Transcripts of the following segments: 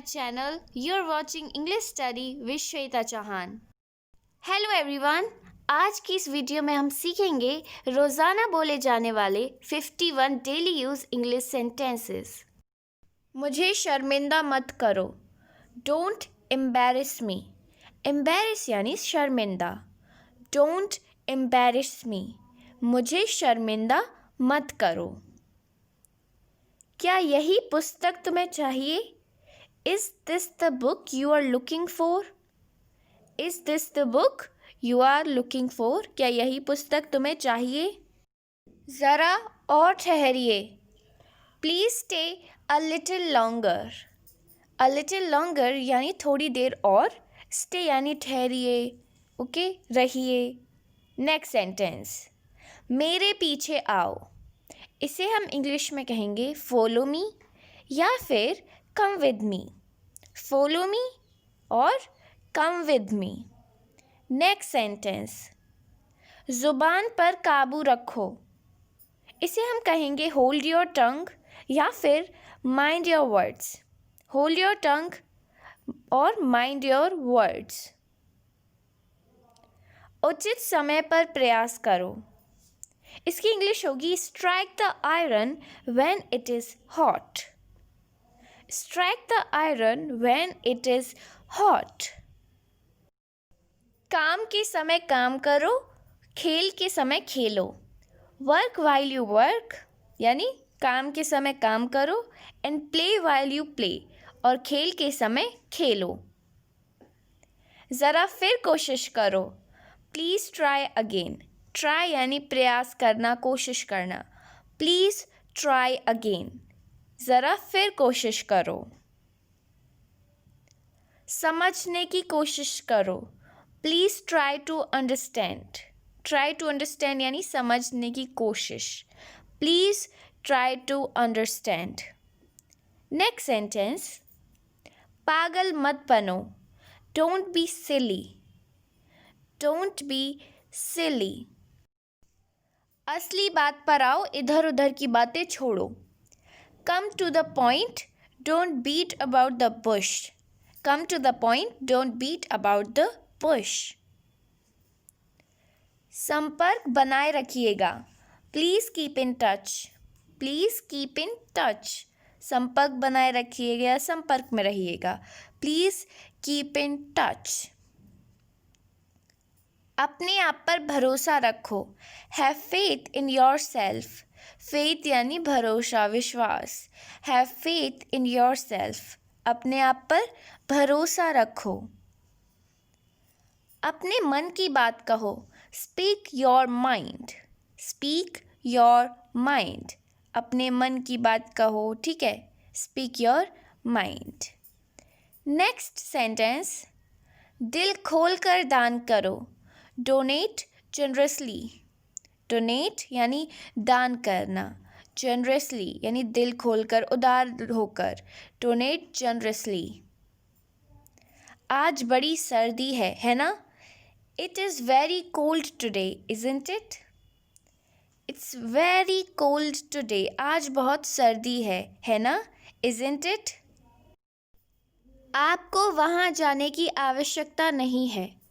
channel. You're watching English Study with Shweta Chauhan. Hello everyone, आज की इस video में हम सीखेंगे रोज़ाना बोले जाने वाले 51 डेली यूज़ इंग्लिश सेंटेंसेस। मुझे शर्मिंदा मत करो। Don't embarrass me. एम्बैरेस यानी शर्मिंदा। डोंट एम्बैरेस मी। मुझे शर्मिंदा मत करो। क्या यही पुस्तक तुम्हें चाहिए? Is this the book you are looking for? Is this the book you are looking for? क्या यही पुस्तक तुम्हें चाहिए? ज़रा और ठहरिए। Please stay a little longer. A little longer यानी थोड़ी देर और, stay यानी ठहरिए, ओके, रहिए। नेक्स्ट सेंटेंस, मेरे पीछे आओ। इसे हम इंग्लिश में कहेंगे फॉलो मी या फिर come with me. Follow me और come with me. Next sentence, ज़ुबान पर काबू रखो। इसे हम कहेंगे होल्ड योर टंग या फिर mind your words. Hold your tongue और माइंड योर वर्ड्स। उचित समय पर प्रयास करो। इसकी इंग्लिश होगी strike the iron when it is hot. Strike the iron when it is hot. काम के समय काम करो, खेल के समय खेलो। वर्क वाइल यू वर्क यानी काम के समय काम करो, and play while you play और खेल के समय खेलो। ज़रा फिर कोशिश करो। Please try again. ट्राई यानी प्रयास करना, कोशिश करना। Please try again. ज़रा फिर कोशिश करो। समझने की कोशिश करो। Please try to understand. Try to understand यानी समझने की कोशिश। Please try to understand. Next sentence, पागल मत बनो। Don't be silly. Don't be silly. असली बात पर आओ, इधर उधर की बातें छोड़ो। Come to the point, don't beat about the bush. Come to the point, don't beat about the bush. संपर्क बनाए रखिएगा। Please keep in touch. Please keep in touch. संपर्क बनाए रखिएगा, संपर्क में रहिएगा। Please keep in touch. अपने आप पर भरोसा रखो। Have faith in your self. Faith यानी भरोसा, विश्वास। Have faith in your self. अपने आप पर भरोसा रखो। अपने मन की बात कहो। Speak your mind. Speak your mind. अपने मन की बात कहो, ठीक है। Speak your mind. Next sentence, दिल खोल कर दान करो। Donate generously. डोनेट यानी दान करना। जनरसली यानी दिल खोलकर, उदार होकर। Donate generously. आज बड़ी सर्दी है ना? It is very cold today, isn't it? It's very cold today. आज बहुत सर्दी है ना? Isn't it? आपको वहाँ जाने की आवश्यकता नहीं है।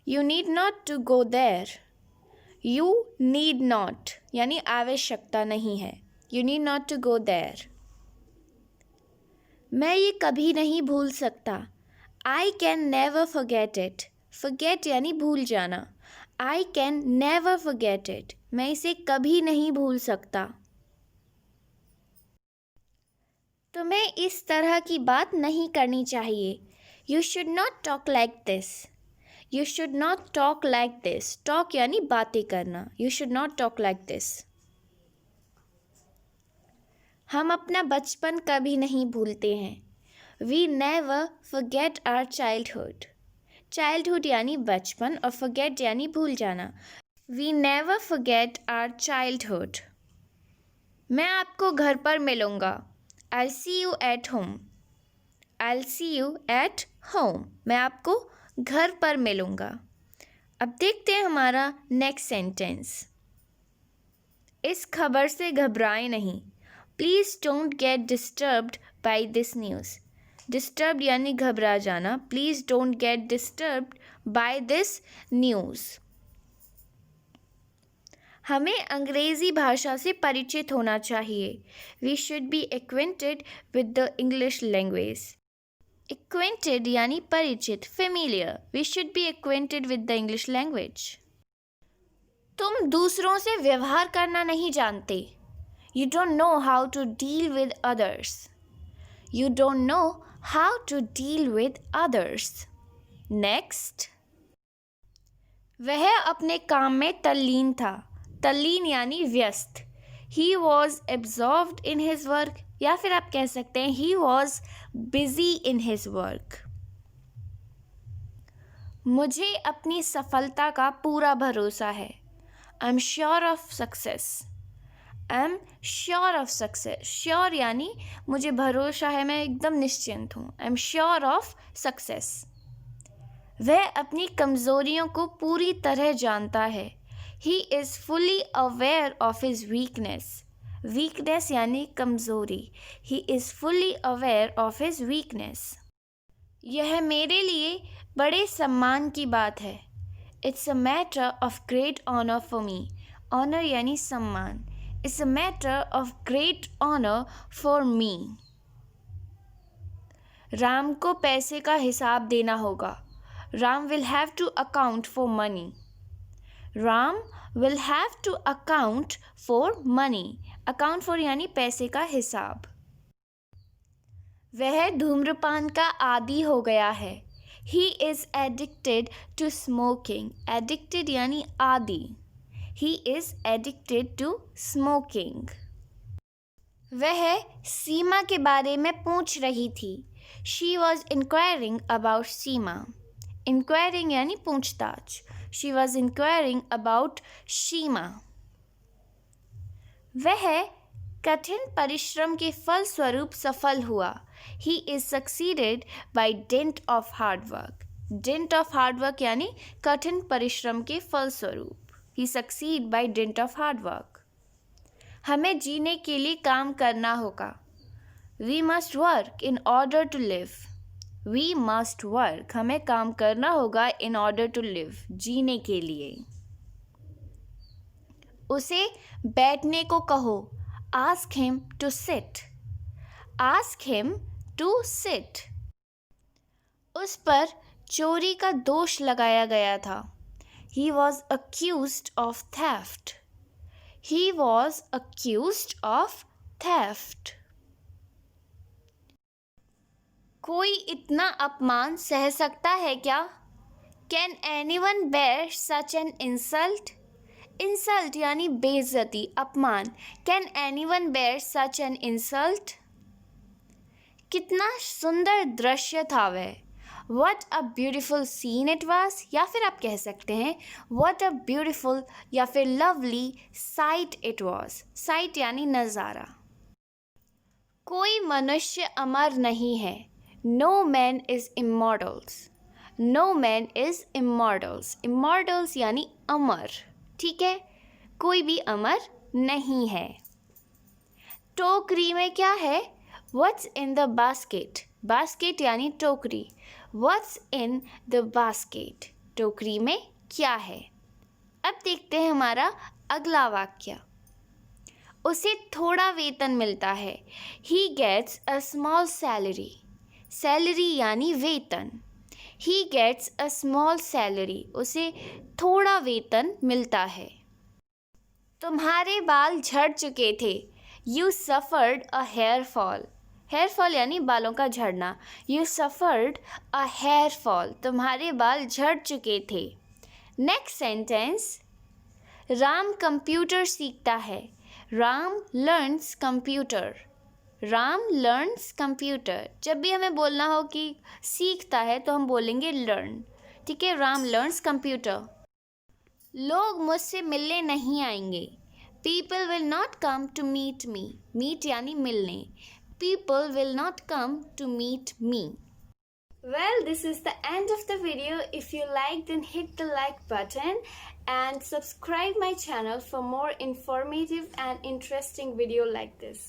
You need not to go there. You need not यानी आवश्यकता नहीं है। You need not to go there. मैं ये कभी नहीं भूल सकता। I can never forget it. Forget यानी भूल जाना। I can never forget it. मैं इसे कभी नहीं भूल सकता। तुम्हें इस तरह की बात नहीं करनी चाहिए। You should not talk like this. You should not talk like this. Talk यानी बातें करना। You should not talk like this. हम अपना बचपन कभी नहीं भूलते हैं। We never forget our childhood. Childhood यानी बचपन और forget यानी भूल जाना। We never forget our childhood. मैं आपको घर पर मिलूँगा। I'll see you at home. I'll see you at home. मैं आपको घर पर मिलूँगा। अब देखते हैं हमारा नेक्स्ट सेंटेंस। इस खबर से घबराएं नहीं। Please don't get disturbed by this news. Disturb यानी घबरा जाना. Please don't get disturbed by this news. हमें अंग्रेज़ी भाषा से परिचित होना चाहिए. We should be acquainted with the English language. Acquainted यानी परिचित, familiar. We should be acquainted with the English language. तुम दूसरों से व्यवहार करना नहीं जानते. You don't know how to deal with others. You don't know how to deal with others. Next. वह अपने काम में तल्लीन था. तल्लीन यानी व्यस्त. He was absorbed in his work, या फिर आप कह सकते हैं he was busy in his work. मुझे अपनी सफलता का पूरा भरोसा है. I am sure of success. I am sure of success. Sure यानी मुझे भरोसा है, मैं एकदम निश्चिंत हूँ. I am sure of success. वह अपनी कमज़ोरियों को पूरी तरह जानता है. He is fully aware of his weakness. Weakness यानी कमज़ोरी. He is fully aware of his weakness. यह मेरे लिए बड़े सम्मान की बात है. It's a matter of great honor for me. Honor यानी सम्मान. It's a matter of great honor for me. Ram को पैसे का हिसाब देना होगा. Ram will have to account for money. Ram will have to account for money. Account for यानी पैसे का हिसाब. वह धूम्रपान का आदी हो गया है. He is addicted to smoking. Addicted यानी आदी. He is addicted to smoking. वह सीमा के बारे में पूछ रही थी. She was inquiring about Seema. Inquiring यानी पूछताछ. She was inquiring about Shima. वह कठिन परिश्रम के फलस्वरूप सफल हुआ. He is succeeded by dint of hard work. Dint of hard work यानी कठिन परिश्रम के फलस्वरूप. He succeed by dint of hard work. हमें जीने के लिए काम करना होगा. We must work in order to live. We must work. हमें काम करना होगा in order to live. जीने के लिए. उसे बैठने को कहो. Ask him to sit. Ask him to sit. उस पर चोरी का दोष लगाया गया था. He was accused of theft. He was accused of theft. कोई इतना अपमान सह सकता है क्या? Can anyone bear such an insult? Insult यानी बेइज्जती, अपमान. Can anyone bear such an insult? कितना सुंदर दृश्य था वह. What a beautiful scene it was. या फिर आप कह सकते हैं What a beautiful या फिर lovely sight it was. Sight यानी नज़ारा. कोई मनुष्य अमर नहीं है. No man is immortals. No man is immortals. Immortals यानी अमर. ठीक है, कोई भी अमर नहीं है. टोकरी में क्या है? What's in the basket? Basket यानी टोकरी. What's in the basket? टोकरी में क्या है? अब देखते हैं हमारा अगला वाक्य. उसे थोड़ा वेतन मिलता है. He gets a small salary. Salary यानी वेतन. He gets a small salary. उसे थोड़ा वेतन मिलता है. तुम्हारे बाल झड़ चुके थे. You suffered a hair fall. Hair fall यानी बालों का झड़ना. You suffered a hair fall. तुम्हारे बाल झड़ चुके थे. Next sentence. राम कंप्यूटर सीखता है. Ram learns computer. Ram learns computer. जब भी हमें बोलना हो कि सीखता है तो हम बोलेंगे लर्न. ठीक है, राम लर्न्स कंप्यूटर. लोग मुझसे मिलने नहीं आएंगे. People will not come to meet me. Meet यानी मिलने. People will not come to meet me. Well, this is the end of the video. If you liked, then hit the like button and subscribe my channel for more informative and interesting video like this.